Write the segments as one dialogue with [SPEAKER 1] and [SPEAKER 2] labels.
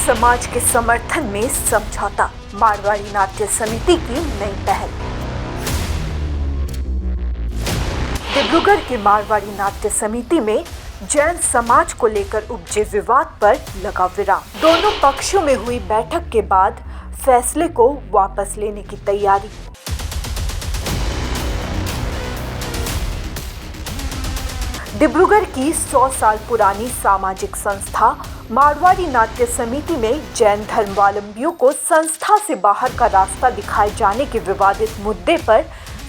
[SPEAKER 1] समाज के समर्थन में समझौता, मारवाड़ी नाट्य समिति की नई पहल। डिब्रूगढ़ की मारवाड़ी नाट्य समिति में जैन समाज को लेकर उपजे विवाद पर लगा विराम। दोनों पक्षों में हुई बैठक के बाद फैसले को वापस लेने की तैयारी। डिब्रूगढ़ की 100 साल पुरानी सामाजिक संस्था मारवाड़ी नाट्य समिति में जैन धर्मावलंबियों को संस्था से बाहर का रास्ता दिखाए जाने के विवादित मुद्दे पर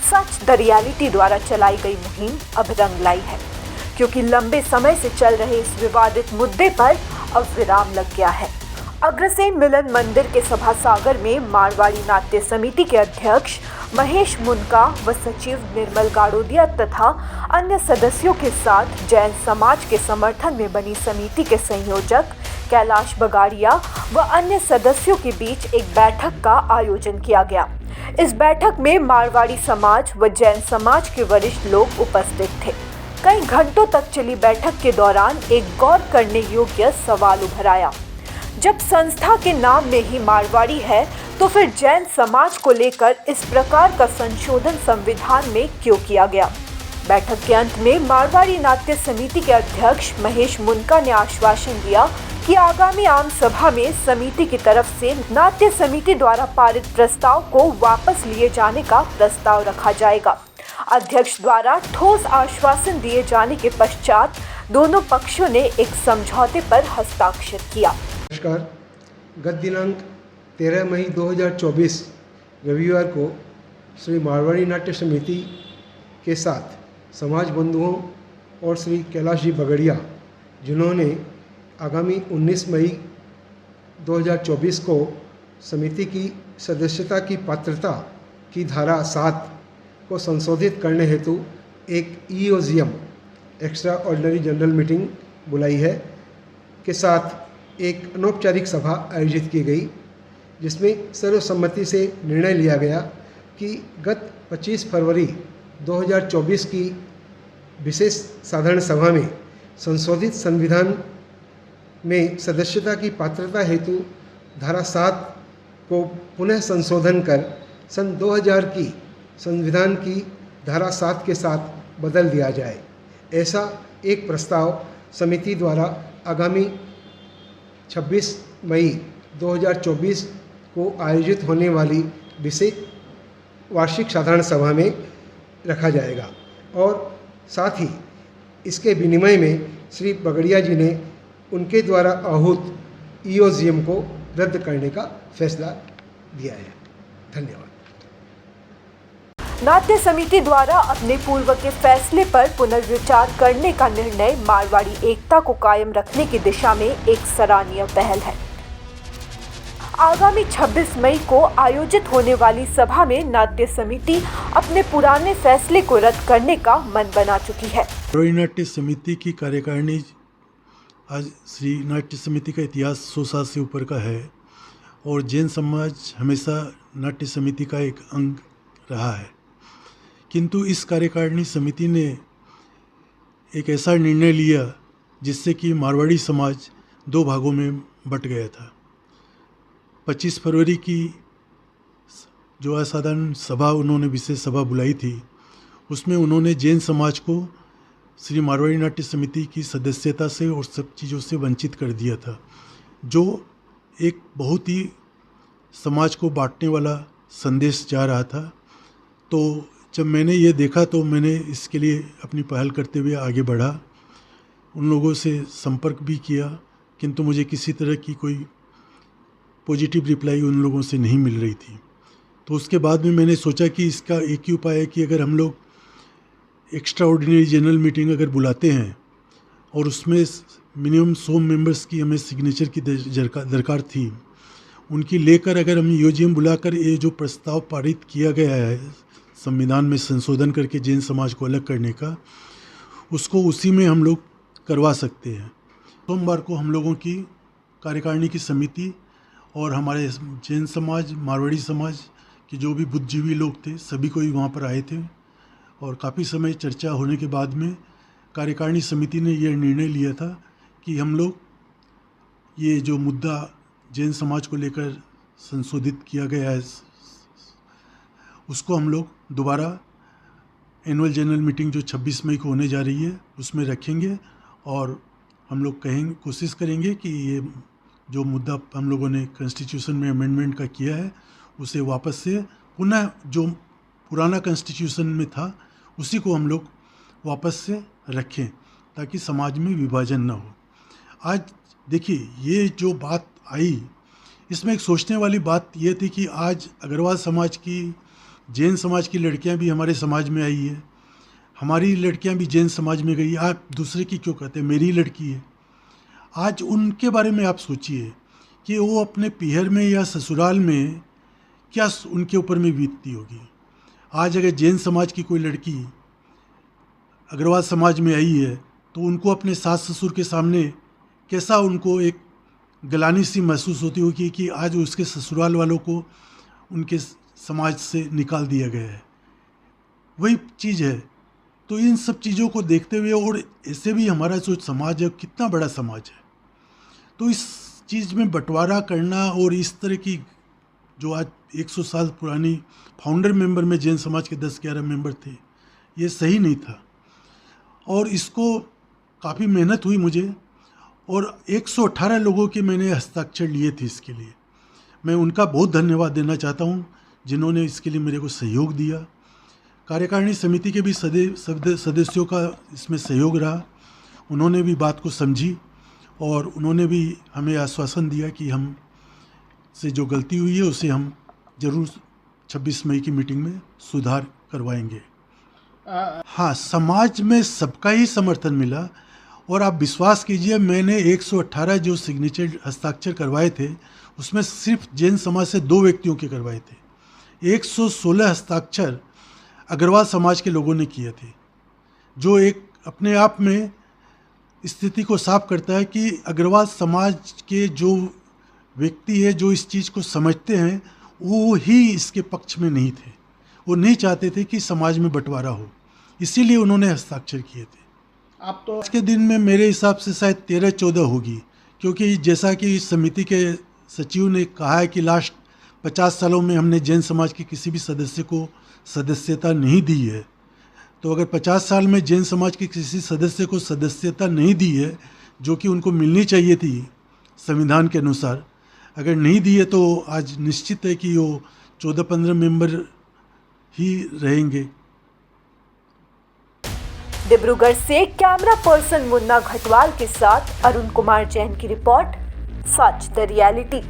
[SPEAKER 1] सच द रियलिटी द्वारा चलाई गई मुहिम अब रंग लाई है, क्योंकि लंबे समय से चल रहे इस विवादित मुद्दे पर अब विराम लग गया है। अग्रसेन मिलन मंदिर के सभा सागर में मारवाड़ी नाट्य समिति के अध्यक्ष महेश मुनका व सचिव निर्मल गाड़ोदिया तथा अन्य सदस्यों के साथ जैन समाज के समर्थन में बनी समिति के संयोजक कैलाश बगाड़िया व अन्य सदस्यों के बीच एक बैठक का आयोजन किया गया। इस बैठक में मारवाड़ी समाज व जैन समाज के वरिष्ठ लोग उपस्थित थे। कई घंटों तक चली बैठक के दौरान एक गौर करने योग्य सवाल उभर आया। जब संस्था के नाम में ही मारवाड़ी है तो फिर जैन समाज को लेकर इस प्रकार का संशोधन संविधान में क्यों किया गया? बैठक के अंत में मारवाड़ी नाट्य समिति के अध्यक्ष महेश मुनका ने आश्वासन दिया कि आगामी आम सभा में समिति की तरफ से नाट्य समिति द्वारा पारित प्रस्ताव को वापस लिए जाने का प्रस्ताव रखा जाएगा। अध्यक्ष द्वारा ठोस आश्वासन दिए जाने के पश्चात दोनों पक्षों ने एक समझौते पर हस्ताक्षर किया।
[SPEAKER 2] नमस्कार। गत दिनांक 13 मई 2024 रविवार को श्री मारवाड़ी नाट्य समिति के साथ समाज बंधुओं और श्री कैलाश जी बगड़िया, जिन्होंने आगामी 19 मई 2024 को समिति की सदस्यता की पात्रता की धारा 7 को संशोधित करने हेतु एक ईओजीएम एक्स्ट्रा ऑर्डिनरी जनरल मीटिंग बुलाई है के साथ एक अनौपचारिक सभा आयोजित की गई, जिसमें सर्वसम्मति से निर्णय लिया गया कि गत 25 फरवरी 2024 की विशेष साधारण सभा में संशोधित संविधान में सदस्यता की पात्रता हेतु धारा 7 को पुनः संशोधन कर सन 2000 की संविधान की धारा 7 के साथ बदल दिया जाए। ऐसा एक प्रस्ताव समिति द्वारा आगामी 26 मई 2024 को आयोजित होने वाली विशेष वार्षिक साधारण सभा में रखा जाएगा और साथ ही इसके विनिमय में श्री बगड़िया जी ने उनके द्वारा आहूत ईओजीएम को रद्द करने का फैसला दिया है। धन्यवाद।
[SPEAKER 1] नाट्य समिति द्वारा अपने पूर्व के फैसले पर पुनर्विचार करने का निर्णय मारवाड़ी एकता को कायम रखने की दिशा में एक सराहनीय पहल है। आगामी 26 मई को आयोजित होने वाली सभा में नाट्य समिति अपने पुराने फैसले को रद्द करने का मन बना चुकी है।
[SPEAKER 3] मारवाड़ी नाट्य समिति की कार्यकारिणी आज श्री नाट्य समिति का इतिहास 100 साल से ऊपर का है और जैन समाज हमेशा नाट्य समिति का एक अंग रहा है, किंतु इस कार्यकारिणी समिति ने एक ऐसा निर्णय लिया जिससे कि मारवाड़ी समाज 2 भागों में बट गया था। 25 फरवरी की जो असाधारण सभा उन्होंने विशेष सभा बुलाई थी, उसमें उन्होंने जैन समाज को श्री मारवाड़ी नाट्य समिति की सदस्यता से और सब चीज़ों से वंचित कर दिया था, जो एक बहुत ही समाज को बांटने वाला संदेश जा रहा था। तो जब मैंने ये देखा तो मैंने इसके लिए अपनी पहल करते हुए आगे बढ़ा, उन लोगों से संपर्क भी किया, किंतु मुझे किसी तरह की कोई पॉजिटिव रिप्लाई उन लोगों से नहीं मिल रही थी। तो उसके बाद में मैंने सोचा कि इसका एक ही उपाय है कि अगर हम लोग एक्स्ट्रा ऑर्डिनरी जनरल मीटिंग अगर बुलाते हैं और उसमें मिनिमम 100 मेंबर्स की हमें सिग्नेचर की दरकार थी, उनकी लेकर अगर हम ईओजीएम बुलाकर ये जो प्रस्ताव पारित किया गया है संविधान में संशोधन करके जैन समाज को अलग करने का, उसको उसी में हम लोग करवा सकते हैं। सोमवार को हम लोगों की कार्यकारिणी की समिति और हमारे जैन समाज, मारवाड़ी समाज के जो भी बुद्धिजीवी लोग थे, सभी कोई वहाँ पर आए थे और काफ़ी समय चर्चा होने के बाद में कार्यकारिणी समिति ने यह निर्णय लिया था कि हम लोग ये जो मुद्दा जैन समाज को लेकर संशोधित किया गया है, उसको हम लोग दोबारा एनुअल जनरल मीटिंग जो 26 मई को होने जा रही है उसमें रखेंगे और हम लोग कोशिश करेंगे कि ये जो मुद्दा हम लोगों ने कॉन्स्टिट्यूशन में अमेंडमेंट का किया है उसे वापस से पुनः जो पुराना कॉन्स्टिट्यूशन में था उसी को हम लोग वापस से रखें ताकि समाज में विभाजन ना हो। आज देखिए ये जो बात आई इसमें एक सोचने वाली बात ये थी कि आज अग्रवाल समाज की, जैन समाज की लड़कियां भी हमारे समाज में आई है, हमारी लड़कियां भी जैन समाज में गई। आप दूसरे की क्यों कहते हैं, मेरी लड़की है। आज उनके बारे में आप सोचिए कि वो अपने पीहर में या ससुराल में क्या उनके ऊपर में बीतती होगी। आज अगर जैन समाज की कोई लड़की अग्रवाल समाज में आई है तो उनको अपने सास ससुर के सामने कैसा उनको एक गलानी सी महसूस होती होगी कि आज उसके ससुराल वालों को उनके समाज से निकाल दिया गया है। वही चीज़ है। तो इन सब चीज़ों को देखते हुए और ऐसे भी हमारा जो समाज है कितना बड़ा समाज है, तो इस चीज़ में बंटवारा करना और इस तरह की जो आज 100 साल पुरानी फाउंडर मेंबर में जैन समाज के 10-11 मेंबर थे, ये सही नहीं था। और इसको काफ़ी मेहनत हुई मुझे और 118 लोगों के मैंने हस्ताक्षर लिए थे इसके लिए। मैं उनका बहुत धन्यवाद देना चाहता हूँ जिन्होंने इसके लिए मेरे को सहयोग दिया। कार्यकारिणी समिति के भी सदस्यों का इसमें सहयोग रहा। उन्होंने भी बात को समझी और उन्होंने भी हमें आश्वासन दिया कि हम से जो गलती हुई है उसे हम ज़रूर 26 मई की मीटिंग में सुधार करवाएंगे। हाँ, समाज में सबका ही समर्थन मिला और आप विश्वास कीजिए मैंने 118 जो सिग्नेचर हस्ताक्षर करवाए थे उसमें सिर्फ जैन समाज से 2 व्यक्तियों के करवाए थे। 116 हस्ताक्षर अग्रवाल समाज के लोगों ने किए थे, जो एक अपने आप में स्थिति को साफ करता है कि अग्रवाल समाज के जो व्यक्ति है जो इस चीज़ को समझते हैं वो ही इसके पक्ष में नहीं थे। वो नहीं चाहते थे कि समाज में बंटवारा हो, इसीलिए उन्होंने हस्ताक्षर किए थे। अब तो आज के दिन में मेरे हिसाब से शायद 13-14 होगी, क्योंकि जैसा कि इस समिति के सचिव ने कहा है कि लास्ट 50 सालों में हमने जैन समाज के किसी भी सदस्य को सदस्यता नहीं दी है। तो अगर 50 साल में जैन समाज के किसी सदस्य को सदस्यता नहीं दी है जो कि उनको मिलनी चाहिए थी संविधान के अनुसार, अगर नहीं दी है तो आज निश्चित है कि वो 14-15 मेंबर ही रहेंगे।
[SPEAKER 1] डिब्रूगढ़ से कैमरा पर्सन मुन्ना घटवाल के साथ अरुण कुमार जैन की रिपोर्ट, सच द रियलिटी।